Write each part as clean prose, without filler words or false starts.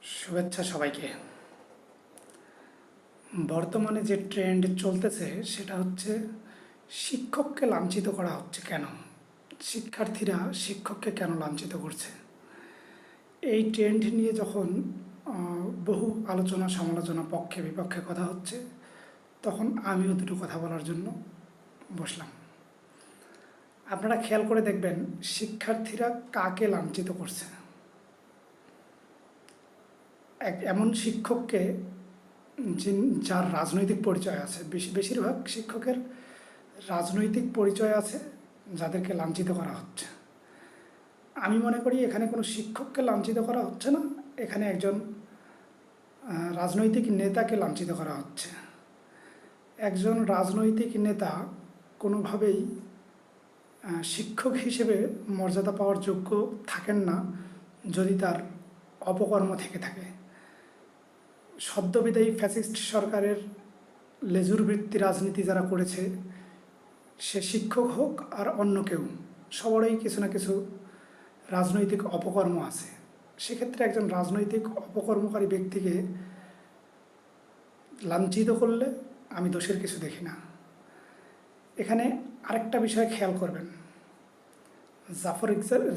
শুভেচ্ছা সবাইকে। বর্তমানে যে ট্রেন্ড চলতেছে সেটা হচ্ছে শিক্ষককে লাঞ্ছিত করা হচ্ছে কেন, শিক্ষার্থীরা শিক্ষককে কেন লাঞ্ছিত করছে। এই ট্রেন্ড নিয়ে যখন বহু আলোচনা সমালোচনা পক্ষে বিপক্ষে কথা হচ্ছে, তখন আমিও দুটো কথা বলার জন্য বসলাম। আপনারা খেয়াল করে দেখবেন শিক্ষার্থীরা কাকে লাঞ্ছিত করছে। এমন শিক্ষককে যার রাজনৈতিক পরিচয় আছে। বেশিরভাগ শিক্ষকের রাজনৈতিক পরিচয় আছে, যাদেরকে লাঞ্ছিত করা হচ্ছে। আমি মনে করি এখানে কোনো শিক্ষককে লাঞ্ছিত করা হচ্ছে না, এখানে একজন রাজনৈতিক নেতাকে লাঞ্ছিত করা হচ্ছে। একজন রাজনৈতিক নেতা কোনোভাবেই শিক্ষক হিসেবে মর্যাদা পাওয়ার যোগ্য থাকেন না যদি তার অপকর্ম থেকে থাকে। সদ্যবিদায়ী ফ্যাসিস্ট সরকারের লেজুর বৃত্তি রাজনীতি যারা করেছে, সে শিক্ষক হোক আর অন্য কেউ, সবারই কিছু না কিছু রাজনৈতিক অপকর্ম আছে। সেক্ষেত্রে একজন রাজনৈতিক অপকর্মকারী ব্যক্তিকে লাঞ্ছিত করলে আমি দোষের কিছু দেখি না। এখানে আরেকটা বিষয় খেয়াল করবেন,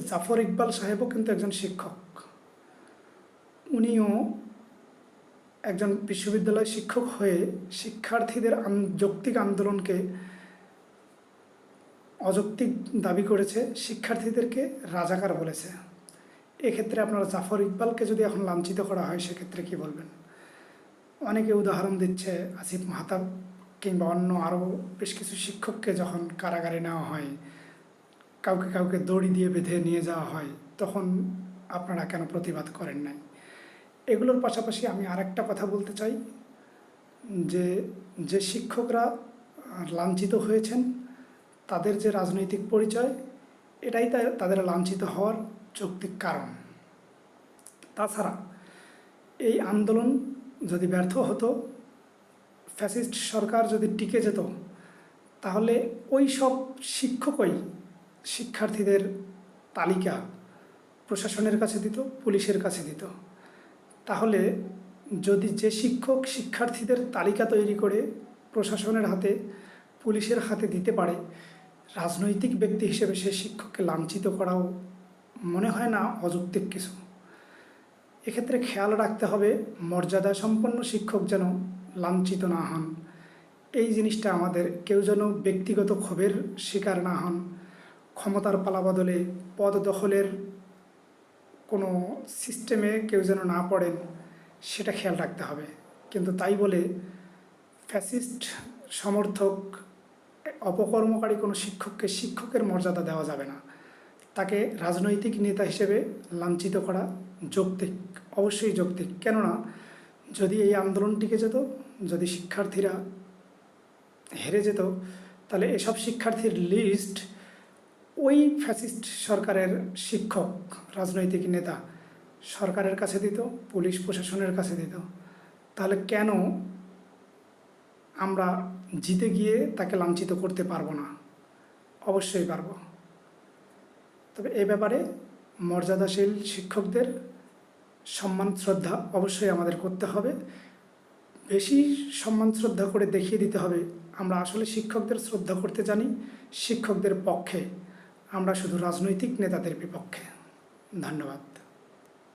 জাফর ইকবাল সাহেবও কিন্তু একজন শিক্ষক। উনিও একজন বিশ্ববিদ্যালয় শিক্ষক হয়ে শিক্ষার্থীদের যৌক্তিক আন্দোলনকে অযৌক্তিক দাবি করেছে, শিক্ষার্থীদেরকে রাজাকার বলেছে। এক্ষেত্রে আপনারা জাফর ইকবালকে যদি এখন লাঞ্ছিত করা হয়, সেক্ষেত্রে কী বলবেন? অনেকে উদাহরণ দিচ্ছে আসিফ মাহতাব কিংবা অন্য আরও বেশ কিছু শিক্ষককে যখন কারাগারে নেওয়া হয়, কাউকে কাউকে দড়ি দিয়ে বেঁধে নিয়ে যাওয়া হয়, তখন আপনারা কেন প্রতিবাদ করেন নাই? এগুলোর পাশাপাশি আমি আরেকটা কথা বলতে চাই, যে শিক্ষকরা লাঞ্ছিত হয়েছেন, তাদের যে রাজনৈতিক পরিচয়, এটাই তাদের লাঞ্ছিত হওয়ার যৌক্তিক কারণ। তাছাড়া এই আন্দোলন যদি ব্যর্থ হতো, ফ্যাসিস্ট সরকার যদি টিকে যেত, তাহলে ওই সব শিক্ষকই শিক্ষার্থীদের তালিকা প্রশাসনের কাছে দিত, পুলিশের কাছে দিত। তাহলে যদি যে শিক্ষক শিক্ষার্থীদের তালিকা তৈরি করে প্রশাসনের হাতে, পুলিশের হাতে দিতে পারে, রাজনৈতিক ব্যক্তি হিসেবে সে শিক্ষককে লাঞ্ছিত করাও মনে হয় না অযৌক্তিক কিছু। এক্ষেত্রে খেয়াল রাখতে হবে মর্যাদা সম্পন্ন শিক্ষক যেন লাঞ্ছিত না হন। এই জিনিসটা আমাদের, কেউ যেন ব্যক্তিগত ক্ষোভের শিকার না হন, ক্ষমতার পালাবদলে পদ দখলের কোনো সিস্টেমে কেউ যেন না পড়েন, সেটা খেয়াল রাখতে হবে। কিন্তু তাই বলে ফ্যাসিস্ট সমর্থক অপকর্মকারী কোনো শিক্ষককে শিক্ষকের মর্যাদা দেওয়া যাবে না। তাকে রাজনৈতিক নেতা হিসেবে লাঞ্ছিত করা যৌক্তিক, অবশ্যই যৌক্তিক। কেননা যদি এই আন্দোলন টিকে যেত, যদি শিক্ষার্থীরা হেরে যেত, তাহলে এসব শিক্ষার্থীর লিস্ট ওই ফ্যাসিস্ট সরকারের শিক্ষক, রাজনৈতিক নেতা সরকারের কাছে দিত, পুলিশ প্রশাসনের কাছে দিত। তাহলে কেন আমরা জিতে গিয়ে তাকে লাঞ্ছিত করতে পারবো না? অবশ্যই পারব। তবে এ ব্যাপারে মর্যাদাশীল শিক্ষকদের সম্মান শ্রদ্ধা অবশ্যই আমাদের করতে হবে। বেশি সম্মান শ্রদ্ধা করে দেখিয়ে দিতে হবে আমরা আসলে শিক্ষকদের শ্রদ্ধা করতে জানি, শিক্ষকদের পক্ষে, আমরা শুধু রাজনৈতিক নেতাদের বিপক্ষে। ধন্যবাদ।